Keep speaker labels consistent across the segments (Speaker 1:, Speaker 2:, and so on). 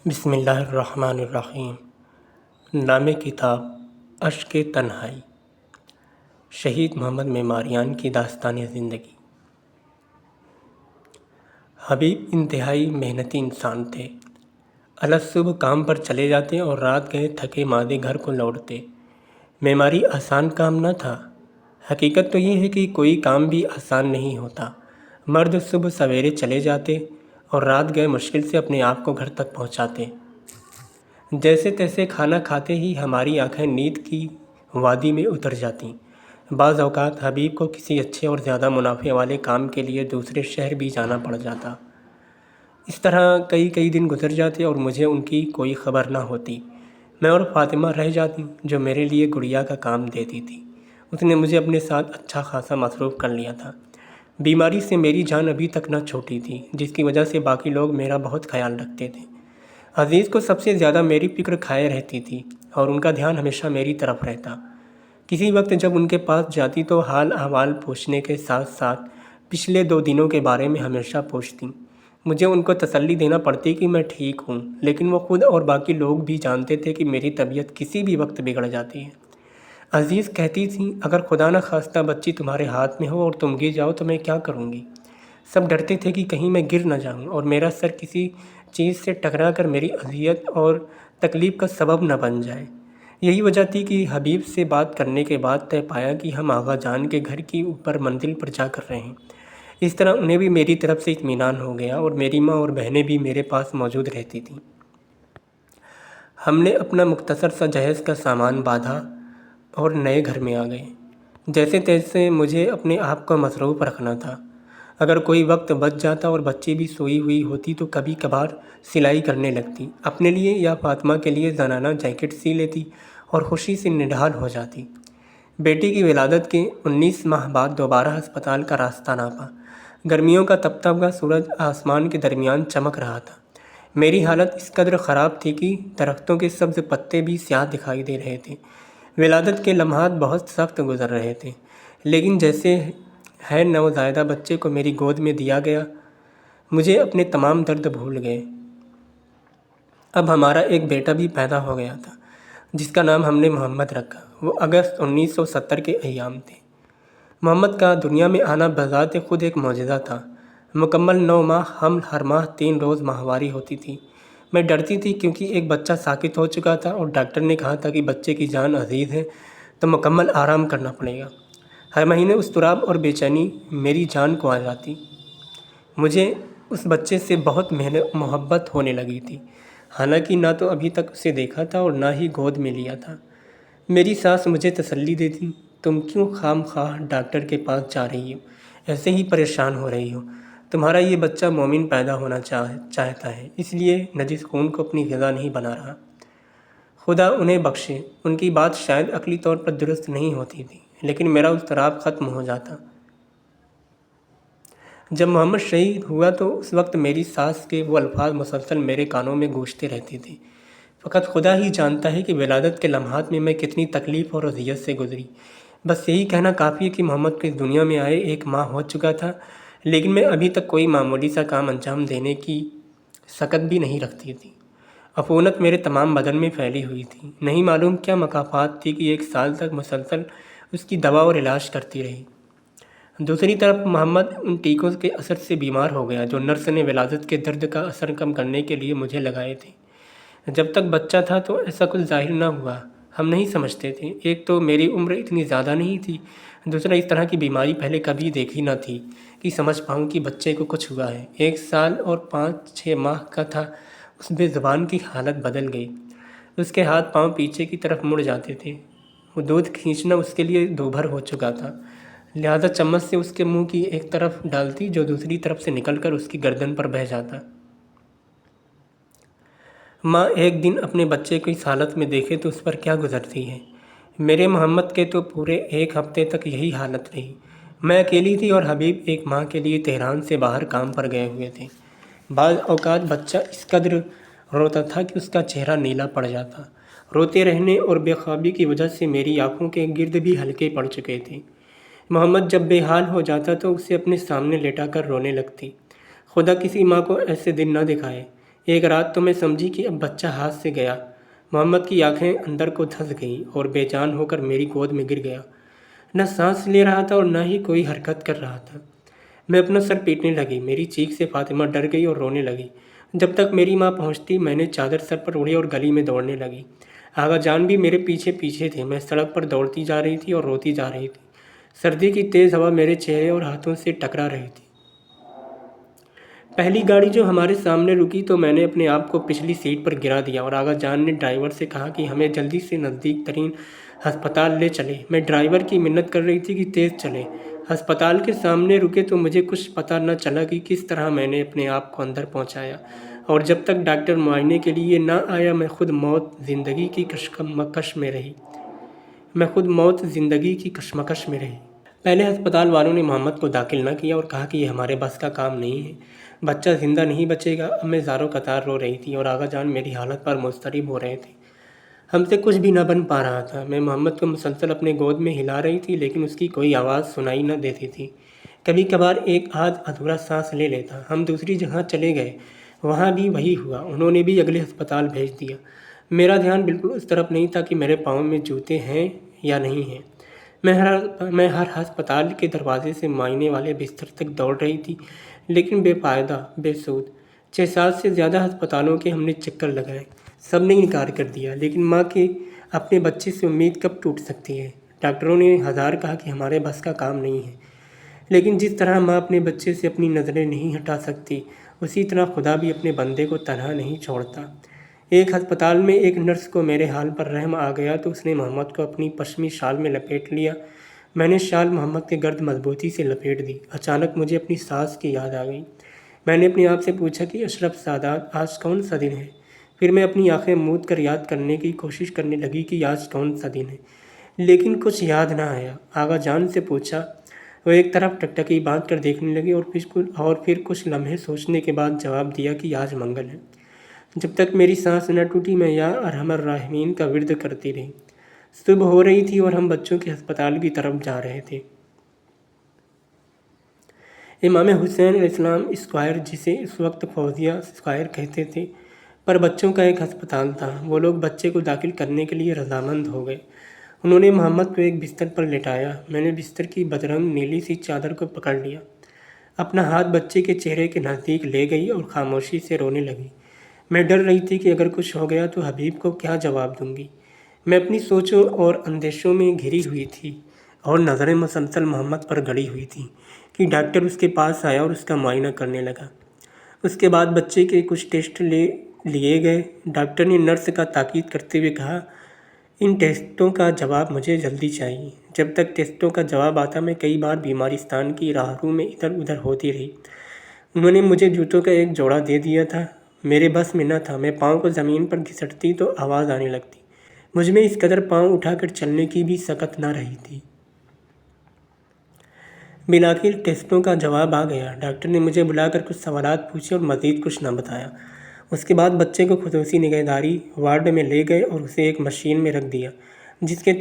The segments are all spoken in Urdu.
Speaker 1: بسم اللہ الرحمن الرحیم۔ نام کتاب اشک تنہائی، شہید محمد معماریان کی داستان زندگی۔ حبیب انتہائی محنتی انسان تھے۔ الصبح کام پر چلے جاتے اور رات گئے تھکے مادے گھر کو لوٹتے۔ معماری آسان کام نہ تھا۔ حقیقت تو یہ ہے کہ کوئی کام بھی آسان نہیں ہوتا۔ مرد صبح سویرے چلے جاتے اور رات گئے مشکل سے اپنے آپ کو گھر تک پہنچاتے۔ جیسے تیسے کھانا کھاتے ہی ہماری آنکھیں نیند کی وادی میں اتر جاتیں۔ بعض اوقات حبیب کو کسی اچھے اور زیادہ منافع والے کام کے لیے دوسرے شہر بھی جانا پڑ جاتا۔ اس طرح کئی دن گزر جاتے اور مجھے ان کی کوئی خبر نہ ہوتی۔ میں اور فاطمہ رہ جاتی جو میرے لیے گڑیا کا کام دیتی تھی۔ اس نے مجھے اپنے ساتھ اچھا خاصا مصروف کر لیا تھا۔ بیماری سے میری جان ابھی تک نہ چھوٹی تھی، جس کی وجہ سے باقی لوگ میرا بہت خیال رکھتے تھے۔ عزیز کو سب سے زیادہ میری فکر کھائے رہتی تھی اور ان کا دھیان ہمیشہ میری طرف رہتا۔ کسی وقت جب ان کے پاس جاتی تو حال احوال پوچھنے کے ساتھ ساتھ پچھلے 2 دنوں کے بارے میں ہمیشہ پوچھتی۔ مجھے ان کو تسلی دینا پڑتی کہ میں ٹھیک ہوں، لیکن وہ خود اور باقی لوگ بھی جانتے تھے کہ میری طبیعت کسی بھی وقت بگڑ جاتی ہے۔ عزیز کہتی تھی، اگر خدا نہ خواستہ بچی تمہارے ہاتھ میں ہو اور تم گر جاؤ تو میں کیا کروں گی؟ سب ڈرتے تھے کہ کہیں میں گر نہ جاؤں اور میرا سر کسی چیز سے ٹکرا کر میری اذیت اور تکلیف کا سبب نہ بن جائے۔ یہی وجہ تھی کہ حبیب سے بات کرنے کے بعد طے پایا کہ ہم آغا جان کے گھر کی اوپر منزل پر جا کر رہے ہیں۔ اس طرح انہیں بھی میری طرف سے اطمینان ہو گیا اور میری ماں اور بہنیں بھی میرے پاس موجود رہتی تھیں۔ ہم نے اپنا مختصر سا جہیز کا سامان باندھا اور نئے گھر میں آ گئے۔ جیسے تیسے مجھے اپنے آپ کو مصروف رکھنا تھا۔ اگر کوئی وقت بچ جاتا اور بچی بھی سوئی ہوئی ہوتی تو کبھی کبھار سلائی کرنے لگتی، اپنے لیے یا فاطمہ کے لیے زنانہ جیکٹ سی لیتی اور خوشی سے نڈھال ہو جاتی۔ بیٹی کی ولادت کے 19 ماہ بعد دوبارہ ہسپتال کا راستہ ناپا۔ گرمیوں کا تپتا ہوا سورج آسمان کے درمیان چمک رہا تھا۔ میری حالت اس قدر خراب تھی کہ درختوں کے سبز پتے بھی سیاہ دکھائی دے رہے تھے۔ ولادت کے لمحات بہت سخت گزر رہے تھے، لیکن جیسے ہے نوزائیدہ بچے کو میری گود میں دیا گیا، مجھے اپنے تمام درد بھول گئے۔ اب ہمارا ایک بیٹا بھی پیدا ہو گیا تھا، جس کا نام ہم نے محمد رکھا۔ وہ اگست 1970 کے ایام تھے۔ محمد کا دنیا میں آنا بذات خود ایک معجزہ تھا۔ مکمل 9 ماہ حمل، ہر ماہ 3 روز ماہواری ہوتی تھی۔ میں ڈرتی تھی کیونکہ ایک بچہ ساکت ہو چکا تھا اور ڈاکٹر نے کہا تھا کہ بچے کی جان عزیز ہے تو مکمل آرام کرنا پڑے گا۔ ہر مہینے اضطراب اور بے چینی میری جان کو آ جاتی۔ مجھے اس بچے سے بہت محبت ہونے لگی تھی، حالانکہ نہ تو ابھی تک اسے دیکھا تھا اور نہ ہی گود میں لیا تھا۔ میری ساس مجھے تسلی دیتی، تم کیوں خام خواہ ڈاکٹر کے پاس جا رہی ہو، ایسے ہی پریشان ہو رہی ہو؟ تمہارا یہ بچہ مومن پیدا ہونا چاہتا ہے، اس لیے نجس خون کو اپنی غذا نہیں بنا رہا۔ خدا انہیں بخشے، ان کی بات شاید عقلی طور پر درست نہیں ہوتی تھی، لیکن میرا اضطراب ختم ہو جاتا۔ جب محمد شہید ہوا تو اس وقت میری ساس کے وہ الفاظ مسلسل میرے کانوں میں گونجتے رہتے تھے، فقط خدا ہی جانتا ہے کہ ولادت کے لمحات میں میں کتنی تکلیف اور اذیت سے گزری۔ بس یہی کہنا کافی ہے کہ محمد کو اس دنیا میں آئے 1 ماہ ہو چکا تھا، لیکن میں ابھی تک کوئی معمولی سا کام انجام دینے کی سکت بھی نہیں رکھتی تھی۔ عفونت میرے تمام بدن میں پھیلی ہوئی تھی۔ نہیں معلوم کیا مکافات تھی کہ 1 سال تک مسلسل اس کی دوا اور علاج کرتی رہی۔ دوسری طرف محمد ان ٹیکوں کے اثر سے بیمار ہو گیا جو نرس نے ولادت کے درد کا اثر کم کرنے کے لیے مجھے لگائے تھے۔ جب تک بچہ تھا تو ایسا کچھ ظاہر نہ ہوا، ہم نہیں سمجھتے تھے۔ ایک تو میری عمر اتنی زیادہ نہیں تھی، دوسرا اس طرح کی بیماری پہلے کبھی دیکھی نہ تھی کہ سمجھ پاؤں کہ بچے کو کچھ ہوا ہے۔ 1 سال اور 5-6 ماہ کا تھا، اس بے زبان کی حالت بدل گئی۔ اس کے ہاتھ پاؤں پیچھے کی طرف مڑ جاتے تھے۔ وہ دودھ کھینچنا اس کے لیے دوبھر ہو چکا تھا، لہذا چمچ سے اس کے منہ کی ایک طرف ڈالتی جو دوسری طرف سے نکل کر اس کی گردن پر بہہ جاتا۔ ماں ایک دن اپنے بچے کو اس حالت میں دیکھے تو اس پر کیا گزرتی ہے۔ میرے محمد کے تو پورے 1 ہفتے تک یہی حالت رہی۔ میں اکیلی تھی اور حبیب 1 ماہ کے لیے تہران سے باہر کام پر گئے ہوئے تھے۔ بعض اوقات بچہ اس قدر روتا تھا کہ اس کا چہرہ نیلا پڑ جاتا۔ روتے رہنے اور بے خوابی کی وجہ سے میری آنکھوں کے گرد بھی ہلکے پڑ چکے تھے۔ محمد جب بے حال ہو جاتا تو اسے اپنے سامنے لیٹا کر رونے لگتی۔ خدا کسی ماں کو ایسے دن نہ دکھائے۔ ایک رات تو میں سمجھی کہ اب بچہ ہاتھ سے گیا۔ محمد کی آنکھیں اندر کو دھنس گئیں اور بے جان ہو کر میری گود میں گر گیا۔ نہ سانس لے رہا تھا اور نہ ہی کوئی حرکت کر رہا تھا۔ میں اپنا سر پیٹنے لگی۔ میری چیخ سے فاطمہ ڈر گئی اور رونے لگی۔ جب تک میری ماں پہنچتی میں نے چادر سر پر اوڑھی اور گلی میں دوڑنے لگی۔ آغا جان بھی میرے پیچھے پیچھے تھے۔ میں سڑک پر دوڑتی جا رہی تھی اور روتی جا رہی تھی۔ سردی کی تیز ہوا میرے چہرے اور ہاتھوں سے ٹکرا رہی تھی۔ پہلی گاڑی جو ہمارے سامنے رکی تو میں نے اپنے آپ کو پچھلی سیٹ پر گرا دیا اور آغا جان نے ڈرائیور سے کہا کہ ہمیں جلدی سے نزدیک ترین ہسپتال لے چلے۔ میں ڈرائیور کی منت کر رہی تھی کہ تیز چلے۔ ہسپتال کے سامنے رکے تو مجھے کچھ پتہ نہ چلا کہ کس طرح میں نے اپنے آپ کو اندر پہنچایا، اور جب تک ڈاکٹر معائنے کے لیے نہ آیا میں خود موت زندگی کی کشمکش میں رہی۔ پہلے ہسپتال والوں نے محمد کو داخل نہ کیا اور کہا کہ یہ ہمارے بس کا کام نہیں ہے، بچہ زندہ نہیں بچے گا۔ اب میں زاروں قطار رو رہی تھی اور آغا جان میری حالت پر مضطرب ہو رہے تھے۔ ہم سے کچھ بھی نہ بن پا رہا تھا۔ میں محمد کو مسلسل اپنے گود میں ہلا رہی تھی لیکن اس کی کوئی آواز سنائی نہ دیتی تھی۔ کبھی کبھار ایک آدھ ادھورا سانس لے لیتا۔ ہم دوسری جگہ چلے گئے، وہاں بھی وہی ہوا، انہوں نے بھی اگلے ہسپتال بھیج دیا۔ میرا دھیان بالکل اس طرف نہیں تھا کہ میرے پاؤں میں جوتے ہیں یا نہیں ہیں۔ میں ہر ہسپتال کے دروازے سے معائنے والے بستر تک دوڑ رہی تھی لیکن بے فائدہ، بے سود۔ 6-7 سے زیادہ ہسپتالوں کے ہم نے چکر لگائے، سب نے انکار کر دیا۔ لیکن ماں کی اپنے بچے سے امید کب ٹوٹ سکتی ہے؟ ڈاکٹروں نے ہزار کہا کہ ہمارے بس کا کام نہیں ہے، لیکن جس طرح ماں اپنے بچے سے اپنی نظریں نہیں ہٹا سکتی، اسی طرح خدا بھی اپنے بندے کو تنہا نہیں چھوڑتا۔ ایک ہسپتال میں ایک نرس کو میرے حال پر رحم آ گیا تو اس نے محمد کو اپنی پشمی شال میں لپیٹ لیا۔ میں نے شال محمد کے گرد مضبوطی سے لپیٹ دی۔ اچانک مجھے اپنی ساس کی یاد آ گئی۔ میں نے اپنے آپ سے پوچھا کہ اشرف سادات آج کون سا دن ہے؟ پھر میں اپنی آنکھیں موند کر یاد کرنے کی کوشش کرنے لگی کہ آج کون سا دن ہے، لیکن کچھ یاد نہ آیا۔ آغا جان سے پوچھا، وہ ایک طرف ٹکٹکی باندھ کر دیکھنے لگے اور پھر کچھ لمحے سوچنے کے بعد جواب دیا کہ آج منگل ہے۔ جب تک میری سانس نہ ٹوٹی میں یا ارحم الراحمین کا ورد کرتی رہی۔ صبح ہو رہی تھی اور ہم بچوں کے ہسپتال کی طرف جا رہے تھے۔ امام حسین علیہ السلام اسکوائر، جسے اس وقت فوزیہ اسکوائر کہتے تھے، پر بچوں کا ایک ہسپتال تھا۔ وہ لوگ بچے کو داخل کرنے کے لیے رضامند ہو گئے۔ انہوں نے محمد کو ایک بستر پر لٹایا۔ میں نے بستر کی بدرنگ نیلی سی چادر کو پکڑ لیا، اپنا ہاتھ بچے کے چہرے کے نزدیک لے گئی اور خاموشی سے رونے لگی۔ میں ڈر رہی تھی کہ اگر کچھ ہو گیا تو حبیب کو کیا جواب دوں گی۔ میں اپنی سوچوں اور اندیشوں میں گھری ہوئی تھی اور نظریں مسلسل محمد پر گڑی ہوئی تھیں کہ ڈاکٹر اس کے پاس آیا اور اس کا معائنہ کرنے لگا۔ اس کے بعد بچے کے کچھ ٹیسٹ لیے گئے۔ ڈاکٹر نے نرس کا تاکید کرتے ہوئے کہا، ان ٹیسٹوں کا جواب مجھے جلدی چاہیے۔ جب تک ٹیسٹوں کا جواب آتا میں کئی بار بیمارستان کی راہرو میں ادھر ادھر ہوتی رہی۔ انہوں نے مجھے جوتوں کا ایک جوڑا دے دیا تھا، میرے بس میں نہ تھا۔ میں پاؤں کو زمین پر گھسیٹتی تو آواز آنے لگتی۔ مجھ میں اس قدر پاؤں اٹھا کر چلنے کی بھی سکت نہ رہی تھی۔ بالآخر ٹیسٹوں کا جواب آ گیا۔ ڈاکٹر نے مجھے بلا کر کچھ سوالات پوچھے اور مزید کچھ نہ بتایا۔ اس کے بعد بچے کو خصوصی نگہداری وارڈ میں لے گئے اور اسے ایک مشین میں رکھ دیا جس کے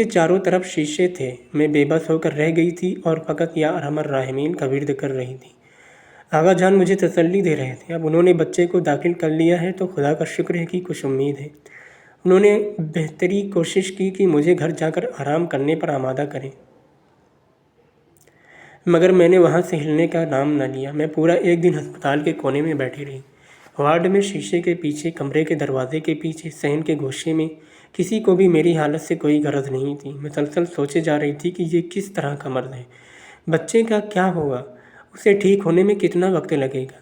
Speaker 1: چاروں طرف شیشے تھے۔ میں بے بس ہو کر رہ گئی تھی اور فقط یا ارحم الراحمین کا ورد کر رہی تھی۔ آغا جان مجھے تسلی دے رہے تھے، اب انہوں نے بچے کو داخل کر لیا ہے تو خدا کا شکر ہے کہ کچھ امید ہے۔ انہوں نے بہتری کوشش کی کہ مجھے گھر جا کر آرام کرنے پر آمادہ کریں، مگر میں نے وہاں سے ہلنے کا نام نہ لیا۔ میں پورا ایک دن ہسپتال کے کونے میں بیٹھی رہی، وارڈ میں، شیشے کے پیچھے، کمرے کے دروازے کے پیچھے، صحن کے گوشے میں۔ کسی کو بھی میری حالت سے کوئی غرض نہیں تھی۔ مسلسل سوچے جا رہی تھی کہ یہ کس طرح کا مرض ہے، بچے کا کیا ہوگا، اسے ٹھیک ہونے میں کتنا وقت لگے گا،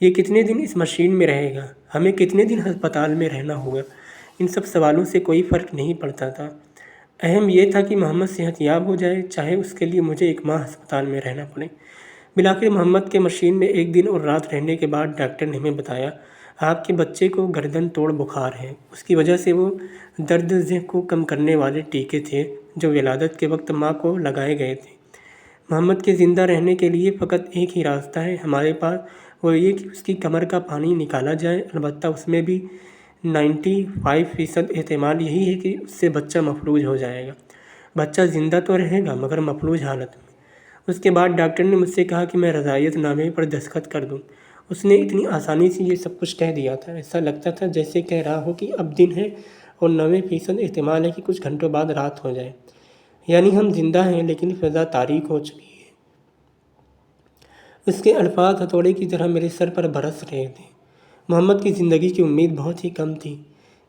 Speaker 1: یہ کتنے دن اس مشین میں رہے گا، ہمیں کتنے دن ہسپتال میں رہنا ہوگا۔ ان سب سوالوں سے کوئی فرق نہیں پڑتا تھا۔ اہم یہ تھا کہ محمد صحت یاب ہو جائے، چاہے اس کے لیے مجھے 1 ماہ ہسپتال میں رہنا پڑے۔ بالآخر محمد کے مشین میں 1 دن اور رات رہنے کے بعد ڈاکٹر نے ہمیں بتایا، آپ کے بچے کو گردن توڑ بخار ہے۔ اس کی وجہ سے وہ درد ذہ کو کم کرنے والے ٹیکے تھے جو ولادت کے وقت ماں کو لگائے گئے تھے۔ محمد کے زندہ رہنے کے لیے فقط ایک ہی راستہ ہے ہمارے پاس، وہ یہ کہ اس کی کمر کا پانی نکالا جائے۔ البتہ اس میں بھی 95% احتمال یہی ہے کہ اس سے بچہ مفلوج ہو جائے گا۔ بچہ زندہ تو رہے گا مگر مفلوج حالت میں۔ اس کے بعد ڈاکٹر نے مجھ سے کہا کہ میں رضائیت نامے پر دستخط کر دوں اس نے اتنی آسانی سے یہ سب کچھ کہہ دیا تھا، ایسا لگتا تھا جیسے کہہ رہا ہو کہ اب دن ہے اور 90% احتمال ہے کہ کچھ گھنٹوں بعد رات ہو جائے، یعنی ہم زندہ ہیں لیکن فضا تاریک ہو چکی ہے۔ اس کے الفاظ ہتھوڑے کی طرح میرے سر پر برس رہے تھے۔ محمد کی زندگی کی امید بہت ہی کم تھی،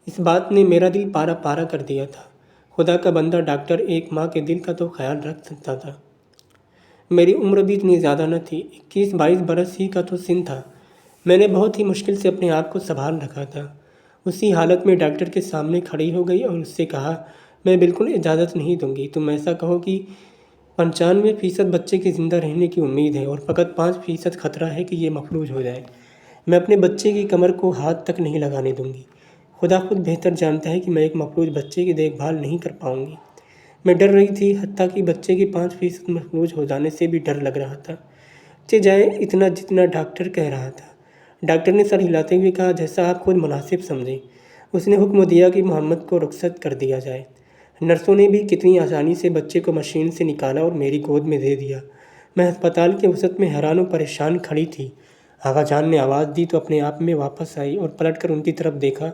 Speaker 1: اس بات نے میرا دل پارا پارا کر دیا تھا۔ خدا کا بندہ ڈاکٹر ایک ماں کے دل کا تو خیال رکھ سکتا تھا۔ میری عمر بھی اتنی زیادہ نہ تھی، 21-22 برس ہی کا تو سن تھا۔ میں نے بہت ہی مشکل سے اپنے آپ کو سنبھال رکھا تھا۔ اسی حالت میں ڈاکٹر کے سامنے کھڑی ہو گئی اور اس سے کہا، میں بالکل اجازت نہیں دوں گی تم ایسا کہو کہ 95% بچے کے زندہ رہنے کی امید ہے اور فقط 5% خطرہ ہے کہ یہ مفلوج ہو جائے۔ میں اپنے بچے کی کمر کو ہاتھ تک نہیں لگانے دوں گی۔ خدا خود بہتر جانتا ہے کہ میں ایک مفلوج بچے کی دیکھ بھال نہیں کر پاؤں گی۔ میں ڈر رہی تھی، حتیٰ کہ بچے کے 5% مفلوج ہو جانے سے بھی ڈر لگ رہا تھا، جائے اتنا جتنا ڈاکٹر کہہ رہا تھا۔ ڈاکٹر نے سر ہلاتے ہوئے کہا، جیسا آپ خود مناسب سمجھیں۔ اس نے حکم دیا کہ محمد کو رخصت کر دیا جائے۔ نرسوں نے بھی کتنی آسانی سے بچے کو مشین سے نکالا اور میری گود میں دے دیا۔ میں ہسپتال کے وسط میں حیران و پریشان کھڑی تھی۔ آغا جان نے آواز دی تو اپنے آپ میں واپس آئی اور پلٹ کر ان کی طرف دیکھا۔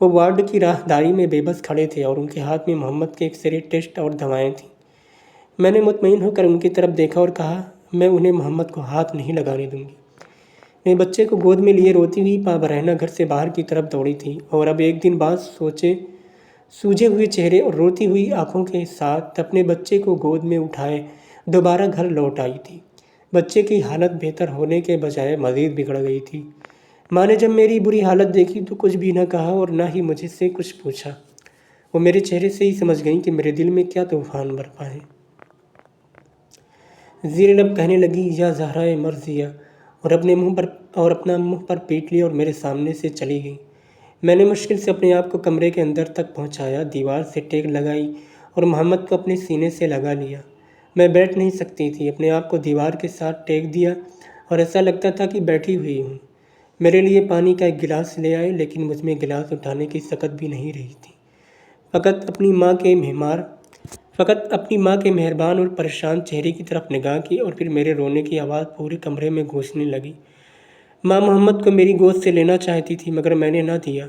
Speaker 1: وہ وارڈ کی راہداری میں بے بس کھڑے تھے اور ان کے ہاتھ میں محمد کے ایکس رے ٹیسٹ اور دوائیں تھیں۔ میں نے مطمئن ہو کر ان کی طرف دیکھا اور کہا، میں انہیں محمد کو ہاتھ نہیں لگانے دوں گی۔ میں بچے کو گود میں لیے روتی ہوئی پا برہنہ گھر سے باہر کی طرف دوڑی تھی اور اب ایک دن بعد سوجے ہوئے چہرے اور روتی ہوئی آنکھوں کے ساتھ اپنے بچے کو گود میں اٹھائے دوبارہ گھر لوٹ آئی تھی۔ بچے کی حالت بہتر ہونے کے بجائے مزید بگڑ گئی تھی۔ ماں نے جب میری بری حالت دیکھی تو کچھ بھی نہ کہا اور نہ ہی مجھ سے کچھ پوچھا۔ وہ میرے چہرے سے ہی سمجھ گئیں کہ میرے دل میں کیا طوفان برپا ہے۔ زیر لب کہنے لگی، یا زہرائے مرضیہ، اور اپنا منہ پر پیٹ لیا اور میرے سامنے سے چلی گئی۔ میں نے مشکل سے اپنے آپ کو کمرے کے اندر تک پہنچایا، دیوار سے ٹیک لگائی اور محمد کو اپنے سینے سے لگا لیا۔ میں بیٹھ نہیں سکتی تھی، اپنے آپ کو دیوار کے ساتھ ٹیک دیا اور ایسا لگتا تھا کہ بیٹھی ہوئی ہوں۔ میرے لیے پانی کا ایک گلاس لے آئے، لیکن مجھ میں گلاس اٹھانے کی سکت بھی نہیں رہی تھی۔ فقط اپنی ماں کے مہربان اور پریشان چہرے کی طرف نگاہ کی اور پھر میرے رونے کی آواز پورے کمرے میں گونجنے لگی۔ ماں محمد کو میری گود سے لینا چاہتی تھی مگر میں نے نہ دیا۔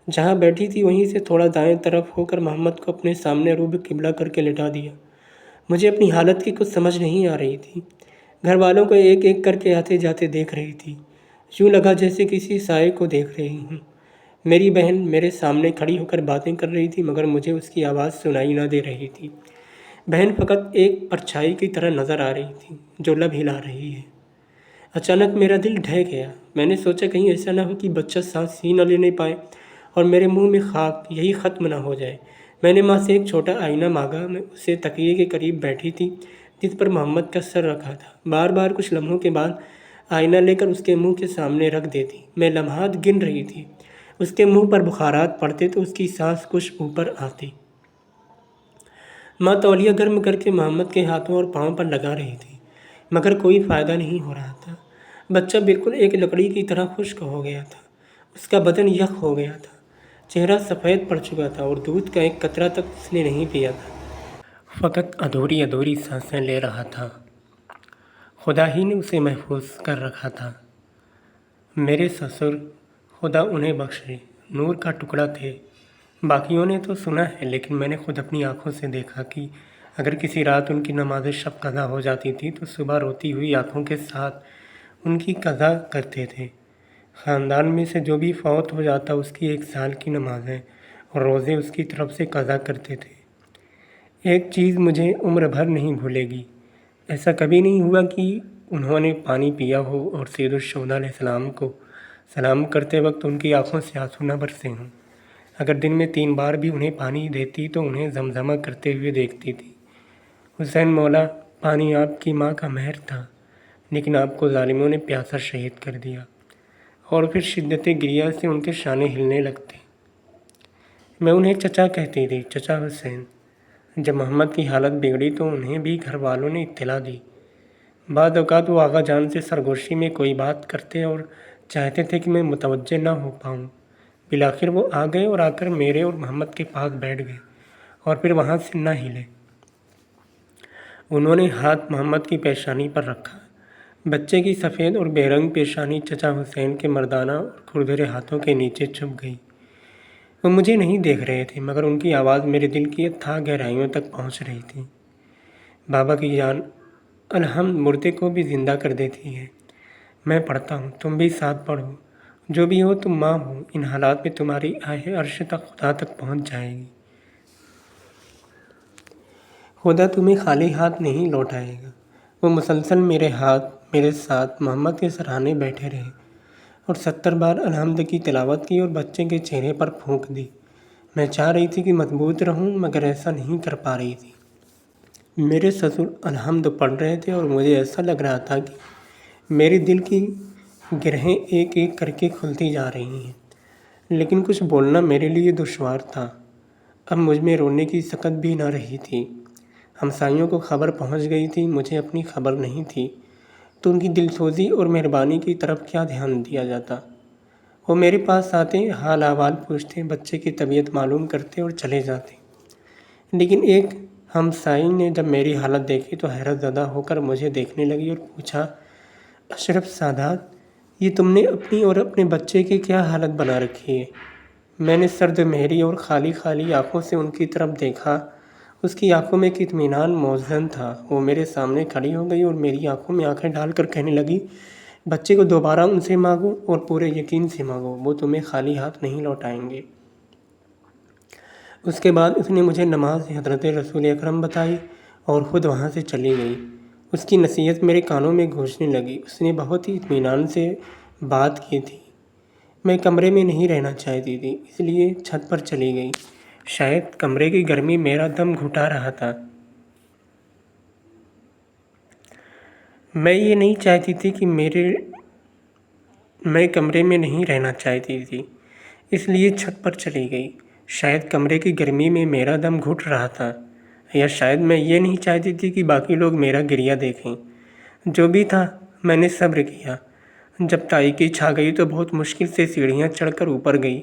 Speaker 1: جہاں بیٹھی تھی وہیں سے تھوڑا دائیں طرف ہو کر محمد کو اپنے سامنے روبہ قبلہ کر کے لٹا دیا۔ مجھے اپنی حالت کی کچھ سمجھ نہیں آ رہی تھی۔ گھر والوں کو ایک ایک کر کے آتے جاتے دیکھ رہی تھی، یوں لگا جیسے کسی سائے کو دیکھ رہی ہوں۔ میری بہن میرے سامنے کھڑی ہو کر باتیں کر رہی تھی مگر مجھے اس کی آواز سنائی نہ دے رہی تھی۔ بہن فقط ایک پرچھائی کی طرح نظر آ رہی تھی جو لب ہلا رہی ہے۔ اچانک میرا دل ڈھہ گیا۔ میں نے سوچا کہیں ایسا نہ ہو کہ بچہ سانس ہی نہ لینے پائے اور میرے منہ میں خاک یہی ختم نہ ہو جائے۔ میں نے ماں سے ایک چھوٹا آئینہ مانگا۔ میں اسے تکیے کے قریب بیٹھی تھی جس پر محمد کا سر رکھا تھا۔ بار بار کچھ لمحوں کے بعد آئینہ لے کر اس کے منہ کے سامنے رکھ دیتی۔ میں لمحات گن رہی تھی۔ اس کے منہ پر بخارات پڑتے تو اس کی سانس کچھ اوپر آتی۔ ماں تولیہ گرم کر کے محمد کے ہاتھوں اور پاؤں پر لگا رہی تھی مگر کوئی فائدہ نہیں ہو رہا تھا۔ بچہ بالکل ایک لکڑی کی طرح خشک ہو گیا تھا۔ اس کا بدن یخ ہو گیا تھا، چہرہ سفید پڑ چکا تھا اور دودھ کا ایک قطرہ تک اس نے نہیں پیا تھا، فقط ادھوری سانسیں لے رہا تھا۔ خدا ہی نے اسے محفوظ کر رکھا تھا۔ میرے سسر، خدا انہیں بخشے، نور کا ٹکڑا تھے۔ باقیوں نے تو سنا ہے لیکن میں نے خود اپنی آنکھوں سے دیکھا کہ اگر کسی رات ان کی نماز شب قضا ہو جاتی تھی تو صبح روتی ہوئی آنکھوں کے ساتھ ان کی قضا کرتے تھے۔ خاندان میں سے جو بھی فوت ہو جاتا اس کی 1 سال کی نمازیں اور روزے اس کی طرف سے قضا کرتے تھے۔ ایک چیز مجھے عمر بھر نہیں بھولے گی، ایسا کبھی نہیں ہوا کہ انہوں نے پانی پیا ہو اور سید الشہداء علیہ السلام کو سلام کرتے وقت ان کی آنکھوں سے آنسو نہ برسے ہوں۔ اگر دن میں 3 بار بھی انہیں پانی دیتی تو انہیں زمزمہ کرتے ہوئے دیکھتی تھی، حسین مولا، پانی آپ کی ماں کا مہر تھا لیکن آپ کو ظالموں نے پیاسا شہید کر دیا، اور پھر شدت گریہ سے ان کے شانے ہلنے لگتے۔ میں انہیں چچا کہتی تھی، چچا حسین۔ جب محمد کی حالت بگڑی تو انہیں بھی گھر والوں نے اطلاع دی۔ بعض اوقات وہ آغا جان سے سرگوشی میں کوئی بات کرتے اور چاہتے تھے کہ میں متوجہ نہ ہو پاؤں۔ بالآخر وہ آ گئے اور آ کر میرے اور محمد کے پاس بیٹھ گئے اور پھر وہاں سے نہ ہلے۔ انہوں نے ہاتھ محمد کی پیشانی پر رکھا۔ بچے کی سفید اور بے رنگ پیشانی چچا حسین کے مردانہ اور کھردرے ہاتھوں کے نیچے چھپ گئی۔ وہ مجھے نہیں دیکھ رہے تھے، مگر ان کی آواز میرے دل کی اتھاہ گہرائیوں تک پہنچ رہی تھی۔ بابا کی جان الحمد مردے کو بھی زندہ کر دیتی ہے۔ میں پڑھتا ہوں، تم بھی ساتھ پڑھو۔ جو بھی ہو تم ماں ہو، ان حالات میں تمہاری آہ عرش تک خدا تک پہنچ جائے گی۔ خدا تمہیں خالی ہاتھ نہیں لوٹائے گا۔ وہ مسلسل میرے ساتھ محمد کے سرہانے بیٹھے رہے اور 70 بار الحمد کی تلاوت کی اور بچے کے چہرے پر پھونک دی۔ میں چاہ رہی تھی کہ مضبوط رہوں، مگر ایسا نہیں کر پا رہی تھی۔ میرے سسر الحمد پڑھ رہے تھے اور مجھے ایسا لگ رہا تھا کہ میرے دل کی گرہیں ایک ایک کر کے کھلتی جا رہی ہیں، لیکن کچھ بولنا میرے لیے دشوار تھا۔ اب مجھ میں رونے کی سکت بھی نہ رہی تھی۔ ہمسائیوں کو خبر پہنچ گئی تھی، مجھے اپنی خبر نہیں تھی، تو ان کی دلسوزی اور مہربانی کی طرف کیا دھیان دیا جاتا۔ وہ میرے پاس آتے، حال احوال پوچھتے، بچے کی طبیعت معلوم کرتے اور چلے جاتے۔ لیکن ایک ہمسائی نے جب میری حالت دیکھی تو حیرت زدہ ہو کر مجھے دیکھنے لگی اور پوچھا، اشرف سادات، یہ تم نے اپنی اور اپنے بچے کی کیا حالت بنا رکھی ہے؟ میں نے سرد مہری اور خالی خالی آنکھوں سے ان کی طرف دیکھا۔ اس کی آنکھوں میں ایک اطمینان موزن تھا۔ وہ میرے سامنے کھڑی ہو گئی اور میری آنکھوں میں آنکھیں ڈال کر کہنے لگی، بچے کو دوبارہ ان سے مانگو اور پورے یقین سے مانگو، وہ تمہیں خالی ہاتھ نہیں لوٹائیں گے۔ اس کے بعد اس نے مجھے نماز حضرت رسول اکرم بتائی اور خود وہاں سے چلی گئی۔ اس کی نصیحت میرے کانوں میں گونجنے لگی۔ اس نے بہت ہی اطمینان سے بات کی تھی۔ میں کمرے میں نہیں رہنا چاہتی تھی، اس لیے چھت پر چلی گئی۔ شاید کمرے کی گرمی میرا دم گھٹا رہا تھا۔ میں یہ نہیں چاہتی تھی کہ میں کمرے میں نہیں رہنا چاہتی تھی، اس لیے چھت پر چلی گئی۔ شاید کمرے کی گرمی میں میرا دم گھٹ رہا تھا، یا شاید میں یہ نہیں چاہتی تھی کہ باقی لوگ میرا گریہ دیکھیں۔ جو بھی تھا، میں نے صبر کیا۔ جب تاریکی چھا گئی تو بہت مشکل سے سیڑھیاں چڑھ کر اوپر گئی۔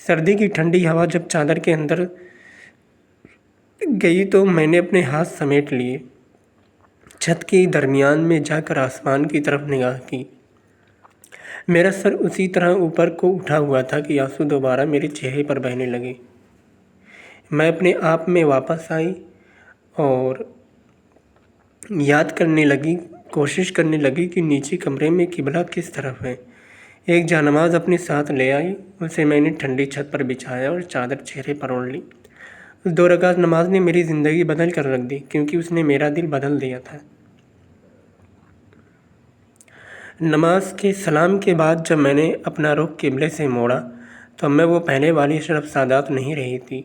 Speaker 1: سردی کی ٹھنڈی ہوا جب چادر کے اندر گئی تو میں نے اپنے ہاتھ سمیٹ لیے۔ چھت کے درمیان میں جا کر آسمان کی طرف نگاہ کی۔ میرا سر اسی طرح اوپر کو اٹھا ہوا تھا کہ آنسو دوبارہ میرے چہرے پر بہنے لگے۔ میں اپنے آپ میں واپس آئی اور کوشش کرنے لگی کہ نیچے کمرے میں قبلہ کس طرف ہے۔ ایک جانماز اپنے ساتھ لے آئی، اسے میں نے ٹھنڈی چھت پر بچھایا اور چادر چہرے پر اوڑھ لی۔ اس 2 رکعت نماز نے میری زندگی بدل کر رکھ دی، کیونکہ اس نے میرا دل بدل دیا تھا۔ نماز کے سلام کے بعد جب میں نے اپنا رخ قبلے سے موڑا تو میں وہ پہلے والی اشرف سادات نہیں رہی تھی۔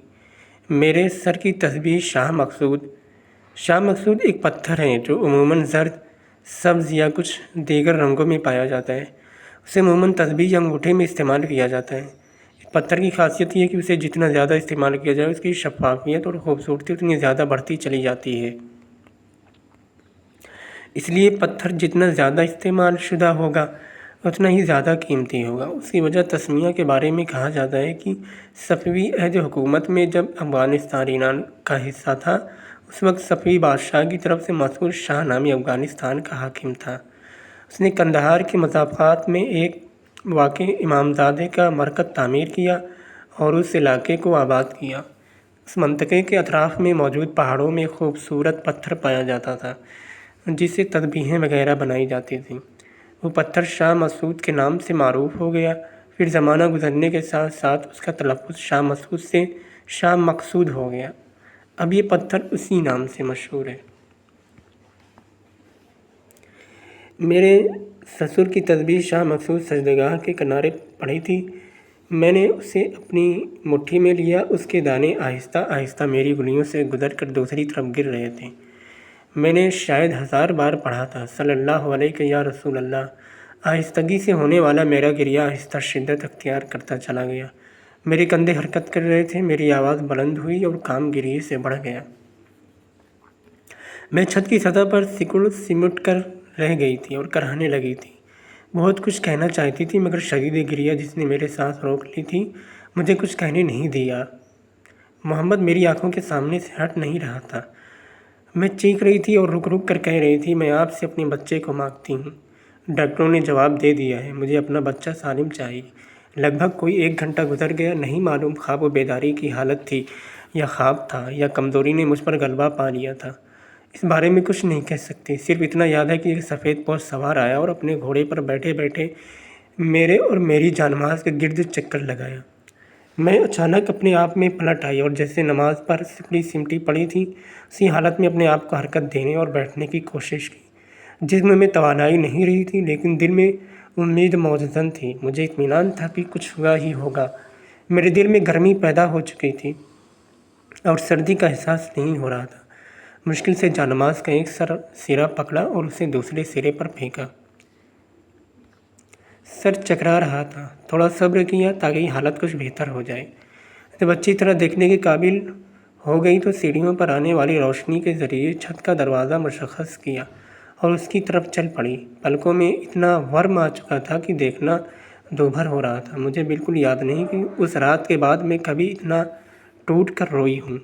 Speaker 1: میرے سر کی تسبیح شاہ مقصود ایک پتھر ہے جو عموماً زرد، سبز یا کچھ دیگر رنگوں میں پایا جاتا ہے۔ اسے عموماً تسبیح یا انگوٹھے میں استعمال کیا جاتا ہے۔ اس پتھر کی خاصیت یہ ہے کہ اسے جتنا زیادہ استعمال کیا جائے اس کی شفافیت اور خوبصورتی اتنی زیادہ بڑھتی چلی جاتی ہے۔ اس لیے پتھر جتنا زیادہ استعمال شدہ ہوگا اتنا ہی زیادہ قیمتی ہوگا۔ اس کی وجہ تسمیہ کے بارے میں کہا جاتا ہے کہ صفوی عہد حکومت میں جب افغانستان ایران کا حصہ تھا، اس وقت صفوی بادشاہ کی طرف سے مسعود شاہ نامی افغانستان کا حاکم تھا۔ اس نے قندھار کے مضافات میں ایک واقع امامزادے کا مرکز تعمیر کیا اور اس علاقے کو آباد کیا۔ اس منطقے کے اطراف میں موجود پہاڑوں میں خوبصورت پتھر پایا جاتا تھا جس سے تسبیحیں وغیرہ بنائی جاتی تھیں۔ وہ پتھر شاہ مسعود کے نام سے معروف ہو گیا۔ پھر زمانہ گزرنے کے ساتھ ساتھ اس کا تلفظ شاہ مسعود سے شاہ مقصود ہو گیا۔ اب یہ پتھر اسی نام سے مشہور ہے۔ میرے سسر کی تسبیح شاہ مقصود سجدگاہ کے کنارے پڑی تھی۔ میں نے اسے اپنی مٹھی میں لیا۔ اس کے دانے آہستہ آہستہ میری انگلیوں سے گزر کر دوسری طرف گر رہے تھے۔ میں نے شاید 1000 بار پڑھا تھا، صلی اللہ علیہ یا رسول اللہ۔ آہستگی سے ہونے والا میرا گریہ آہستہ شدت اختیار کرتا چلا گیا۔ میرے کندھے حرکت کر رہے تھے، میری آواز بلند ہوئی اور کام گریے سے بڑھ گیا۔ میں چھت کی سطح پر سمٹ کر رہ گئی تھی اور کراہنے لگی تھی۔ بہت کچھ کہنا چاہتی تھی، مگر شدید گریہ جس نے میرے سانس روک لی تھی مجھے کچھ کہنے نہیں دیا۔ محمد میری آنکھوں کے سامنے سے ہٹ نہیں رہا تھا۔ میں چیخ رہی تھی اور رک رک کر کہہ رہی تھی، میں آپ سے اپنے بچے کو مانگتی ہوں۔ ڈاکٹروں نے جواب دے دیا ہے، مجھے اپنا بچہ سالم چاہیے۔ لگ بھگ کوئی 1 گھنٹہ گزر گیا، نہیں معلوم خواب و بیداری کی حالت تھی یا خواب تھا یا کمزوری نے مجھ پر غلبہ پا لیا تھا، اس بارے میں کچھ نہیں کہہ سکتی۔ صرف اتنا یاد ہے کہ ایک سفید پوش سوار آیا اور اپنے گھوڑے پر بیٹھے بیٹھے میرے اور میری جانماز کے گرد چکر لگایا۔ میں اچانک اپنے آپ میں پلٹ آئی اور جیسے نماز پر سمٹی پڑی تھی، اسی حالت میں اپنے آپ کو حرکت دینے اور بیٹھنے کی کوشش کی۔ جسم میں توانائی نہیں رہی تھی، لیکن دل میں امید موزن تھی۔ مجھے اطمینان تھا کہ کچھ ہوا ہی ہوگا۔ میرے دل میں گرمی پیدا ہو چکی تھی اور سردی کا احساس نہیں ہو رہا تھا۔ مشکل سے جانماز کا ایک سرا پکڑا اور اسے دوسرے سرے پر پھینکا۔ سر چکرا رہا تھا۔ تھوڑا صبر کیا تاکہ حالت کچھ بہتر ہو جائے۔ جب اچھی طرح دیکھنے کے قابل ہو گئی تو سیڑھیوں پر آنے والی روشنی کے ذریعے چھت کا دروازہ مشخص کیا اور اس کی طرف چل پڑی۔ پلکوں میں اتنا ورم آ چکا تھا کہ دیکھنا دوبھر ہو رہا تھا۔ مجھے بالکل یاد نہیں کہ اس رات کے بعد میں کبھی اتنا ٹوٹ کر روئی ہوں۔